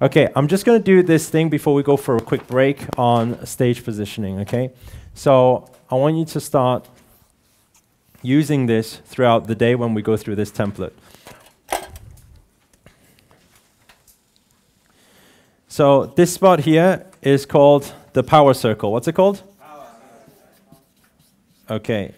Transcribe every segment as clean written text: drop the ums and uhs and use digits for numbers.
Okay, I'm just going to do this thing before we go for a quick break on stage positioning, okay? So I want you to start using this throughout the day when we go through this template. So this spot here is called the power circle. What's it called? Power. Okay.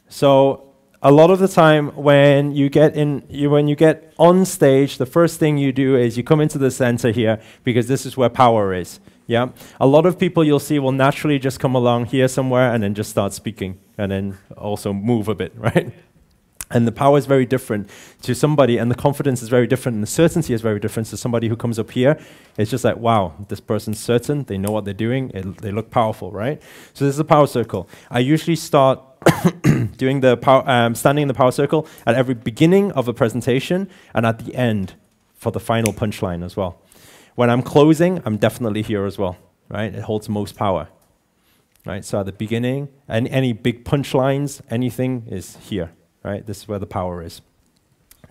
So a lot of the time when you get on stage, the first thing you do is you come into the center here because this is where power is. Yeah. A lot of people you'll see will naturally just come along here somewhere and then just start speaking and then also move a bit, right? And the power is very different to somebody, and the confidence is very different, and the certainty is very different to somebody who comes up here. It's just like, wow, this person's certain, they know what they're doing, they look powerful, right? So this is a power circle. I usually start doing the standing in the power circle at every beginning of a presentation and at the end for the final punchline as well. When I'm closing, I'm definitely here as well, right? It holds most power, right? So at the beginning, and any big punchlines, anything is here. Right, this is where the power is.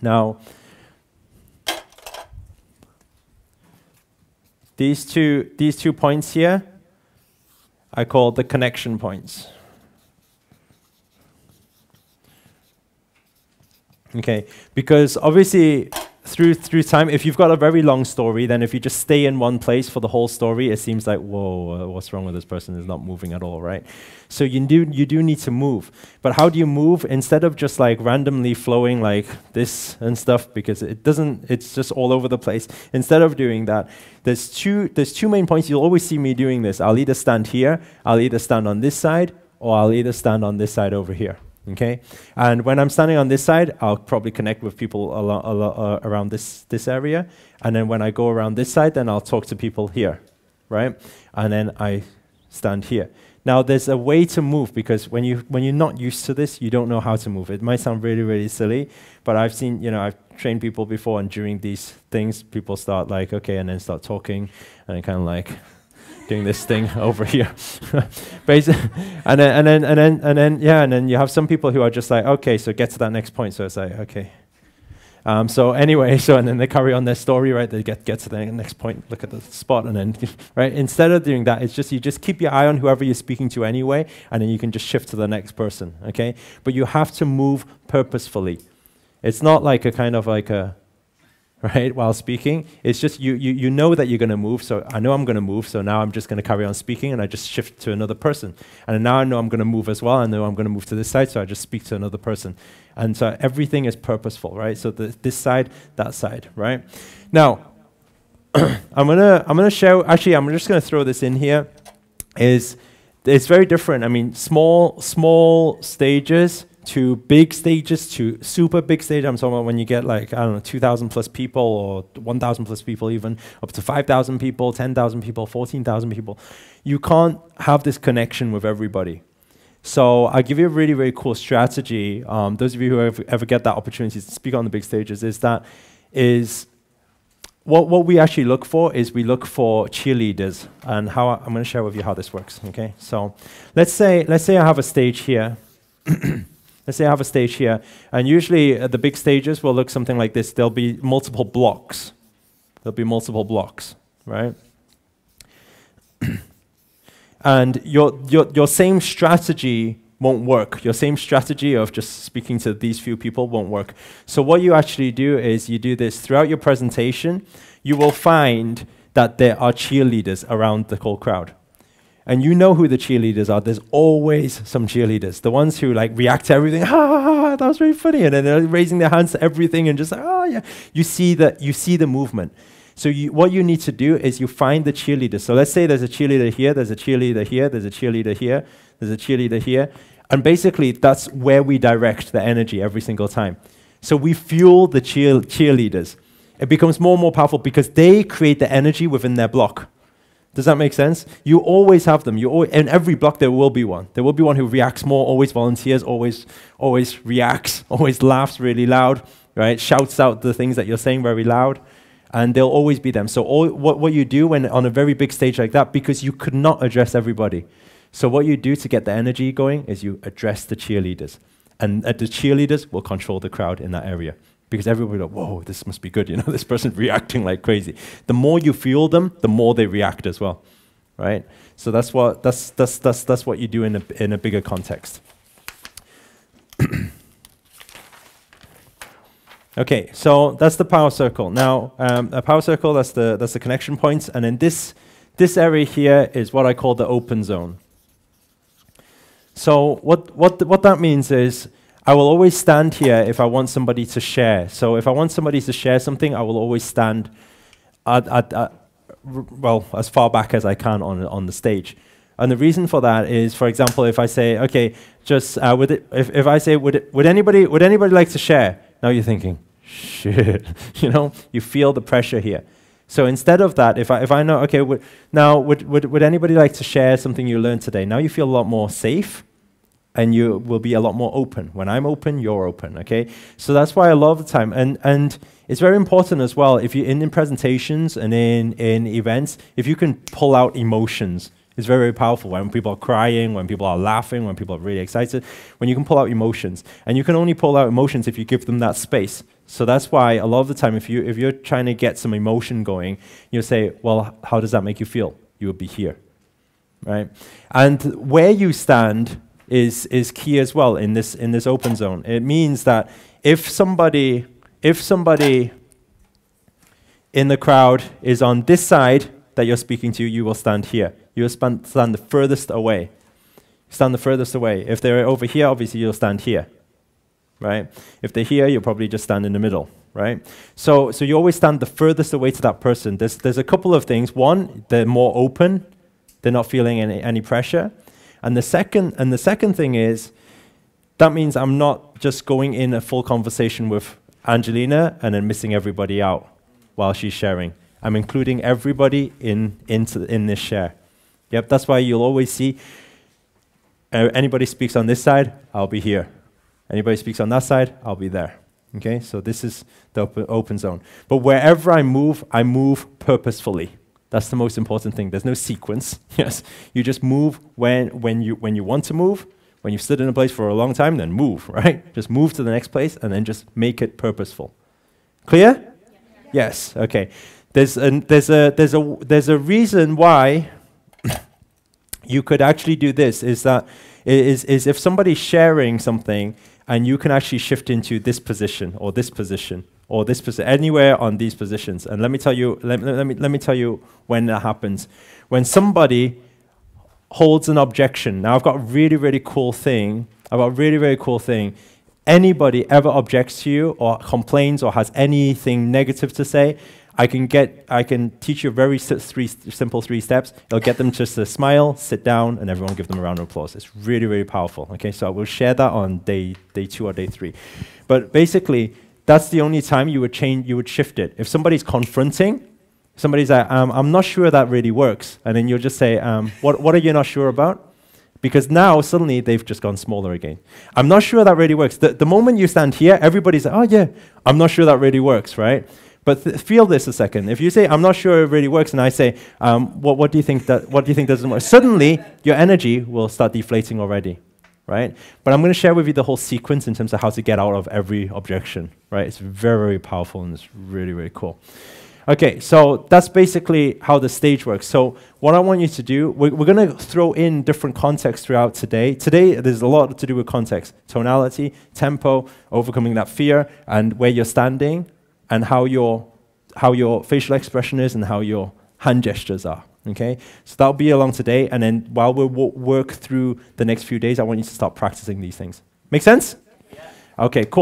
Now, these two points here, I call the connection points. Okay, because obviously through time, if you've got a very long story, then if you just stay in one place for the whole story, it seems like, whoa, what's wrong with this person? Is not moving at all, right? So you do need to move. But how do you move? Instead of just like randomly flowing like this and stuff, because it's just all over the place. Instead of doing that, there's two main points. You'll always see me doing this. I'll either stand here, I'll either stand on this side, or I'll either stand on this side over here. Okay, and when I'm standing on this side, I'll probably connect with people around this area, and then when I go around this side, then I'll talk to people here, right? And then I stand here. Now, there's a way to move, because when you're not used to this, you don't know how to move. It might sound really, really silly, but I've seen, I've trained people before, and during these things, people start like, okay, and then start talking, and kind of like doing this thing over here. and then you have some people who are just like, okay, so get to that next point. So it's like, okay. So anyway, and then they carry on their story, right? They get to the next point, look at the spot, and then, right? Instead of doing that, it's just, you just keep your eye on whoever you're speaking to anyway, and then you can just shift to the next person, okay? But you have to move purposefully. It's not like a kind of like a, right, while speaking. It's just you know that you're going to move, so I know I'm going to move, so now I'm just going to carry on speaking, and I just shift to another person. And now I know I'm going to move as well. I know I'm going to move to this side, so I just speak to another person. And so everything is purposeful, right? So this side, that side, right? Now, I'm gonna show, actually, I'm just going to throw this in here. It's very different. I mean, small stages to big stages, to super big stages. I'm talking about when you get like, I don't know, 2,000 plus people, or 1,000 plus people even, up to 5,000 people, 10,000 people, 14,000 people. You can't have this connection with everybody. So I'll give you a really, really cool strategy. Those of you who ever get that opportunity to speak on the big stages, what we actually look for is we look for cheerleaders, and how I'm going to share with you how this works. Okay, so let's say I have a stage here. Let's say I have a stage here, and usually the big stages will look something like this. There'll be multiple blocks. There'll be multiple blocks, right? And your same strategy won't work. Your same strategy of just speaking to these few people won't work. So what you actually do is you do this throughout your presentation. You will find that there are cheerleaders around the whole crowd. And you know who the cheerleaders are. There's always some cheerleaders. The ones who like react to everything. Ha ha ha! That was very funny. And then they're raising their hands to everything and just like, oh yeah. You see the movement. So what you need to do is you find the cheerleaders. So let's say there's a cheerleader here. There's a cheerleader here. There's a cheerleader here. There's a cheerleader here. And basically, that's where we direct the energy every single time. So we fuel the cheerleaders. It becomes more and more powerful because they create the energy within their block. Does that make sense? You always have them. In every block, there will be one. There will be one who reacts more, always volunteers, always reacts, always laughs really loud, right? Shouts out the things that you're saying very loud. And there'll always be them. So what you do when on a very big stage like that, because you could not address everybody. So what you do to get the energy going is you address the cheerleaders. And the cheerleaders will control the crowd in that area. because everybody like, whoa, this must be good, you know, this person's reacting like crazy. The more you feel them, the more they react as well, right? So that's what you do in a bigger context. Okay, so that's the power circle. Now, a power circle, that's the connection points, and then this area here is what I call the open zone. So what that means is I will always stand here if I want somebody to share. So if I want somebody to share something, I will always stand well, as far back as I can on the stage. And the reason for that is, for example, if I say, okay, just if I say, would anybody like to share? Now you're thinking, shit, you know, you feel the pressure here. So instead of that, if I know, okay, would anybody like to share something you learned today? Now you feel a lot more safe, and you will be a lot more open. When I'm open, you're open, okay? So that's why a lot of the time, and it's very important as well, if you're in presentations and in events, if you can pull out emotions, it's very, very powerful. When people are crying, when people are laughing, when people are really excited, when you can pull out emotions. And you can only pull out emotions if you give them that space. So that's why a lot of the time, if you're trying to get some emotion going, you'll say, well, how does that make you feel? You would be here, right? And where you stand is key as well in this open zone. It means that if somebody in the crowd is on this side that you're speaking to, you will stand here. You will stand the furthest away. Stand the furthest away. If they're over here, obviously you'll stand here, right? If they're here, you'll probably just stand in the middle, right? So you always stand the furthest away to that person. There's a couple of things. One, they're more open. They're not feeling any pressure. And the second thing is, that means I'm not just going in a full conversation with Angelina and then missing everybody out while she's sharing. I'm including everybody in this share. Yep, that's why you'll always see anybody speaks on this side, I'll be here. Anybody speaks on that side, I'll be there. Okay, so this is the open zone. But wherever I move purposefully. That's the most important thing. There's no sequence. Yes, you just move when you want to move. When you've stood in a place for a long time, then move, right? Just move to the next place and then just make it purposeful. Clear? Yeah. Yes. Okay. There's a reason why you could actually do this. Is if somebody's sharing something and you can actually shift into this position or this position. Or this position, anywhere on these positions. And let me tell you when that happens. When somebody holds an objection. Now I've got a really, really cool thing. Anybody ever objects to you or complains or has anything negative to say, I can teach you very simple 3 steps. It'll get them just to smile, sit down, and everyone give them a round of applause. It's really, really powerful. Okay, so I will share that on day 2 or day 3. But basically, that's the only time you would shift it. If somebody's confronting, somebody's like, I'm not sure that really works. And then you'll just say, what are you not sure about? Because now, suddenly, they've just gone smaller again. I'm not sure that really works. The moment you stand here, everybody's like, oh yeah, I'm not sure that really works, right? But feel this a second. If you say, I'm not sure it really works, and I say, what do you think doesn't work? Suddenly, your energy will start deflating already. Right? But I'm going to share with you the whole sequence in terms of how to get out of every objection, right? It's very, very powerful and it's really, really cool. Okay, so that's basically how the stage works. So what I want you to do, we're going to throw in different contexts throughout today. Today, there's a lot to do with context, tonality, tempo, overcoming that fear, and where you're standing, and how your facial expression is, and how your hand gestures are. Okay, so that'll be along today, and then while we work through the next few days, I want you to start practicing these things. Make sense? Yeah. Okay, cool.